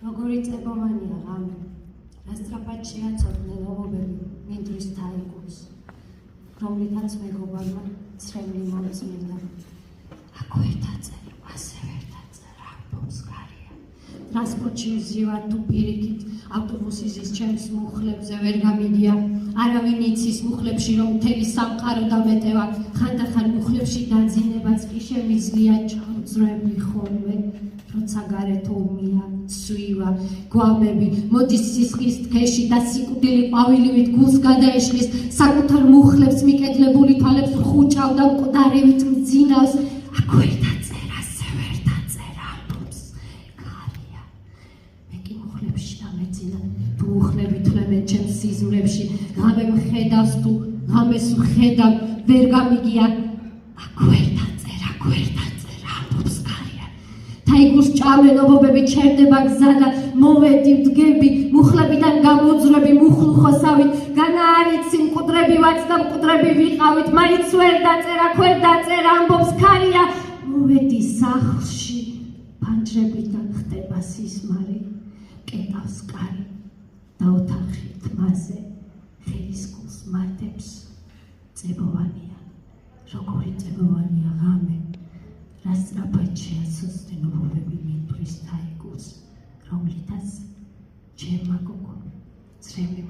როგორი წებოვანია ღამე, რა სწრაფად შეაცოდნენ ობობები მინდვრის თაიგულს, რომლითაც მეგობარმა ცრემლი მომწმინდა. აქ ვერ დაწერე, ასე ვერ დაწერე, ამბობს გარია. ტრანსპორტში ვზივარ თუ პირიქით, ავტობუსი ზის ჩემს მუხლებზე ვერ გამიგია. არავინ იცის მუხლებში, რომ მთელი სამყარო დამეტევა, ხანდახან მუხლებში დაძინებაც კი შემიძლია ჩამწრები ხოლმე, როცა გარეთ ომია, ცვივა, გვამები, მოდის სისხლის თქეში და სიკვდილი ყვავილივით გულს გადაეშლის, საკუთარ მუხლებს მიკედლებული თვალებს რხუჭავ და მკვდარივით მძინავს. აქ ვერ დაწერა, ასე ვერ დაწერა, ამბობს გარია. მე კი მუხლებში დამეძინა, თუ მუხლები თვლემენ ჩემს სიზმრებში, ღამე მხედავს თუ ღამეს ვხედავ, ვერ გამიგია. აქ ვერ დაწერა, აქ ვერ დაწერა, ამბობს გარია. თაიგულს ჭამენ ობობები, ჩერდება გზა და მოვედი ვდგები, მუხლებიდან გამოძვრები მუხლუხოსავით, განაარიცი მკვდრები ვართ და მკვდრები ვიყავით, მაინც ვერ დაწერა, აქ ვერ დაწერა, ამბობს გარია. მოვედი სახლში, ფანჯრებიდან ხდება სისმარი, კეტავს კარი და ოთახი თმაზე ხელის გულს მარტებს. წებოვანია, როგორი წებოვანია ღამე, რა სწრაფად შეაცოცხლდნენ ობობები მინდვრის თაიგულს, რომლითაც ჩემმა გოგომ ცრემლი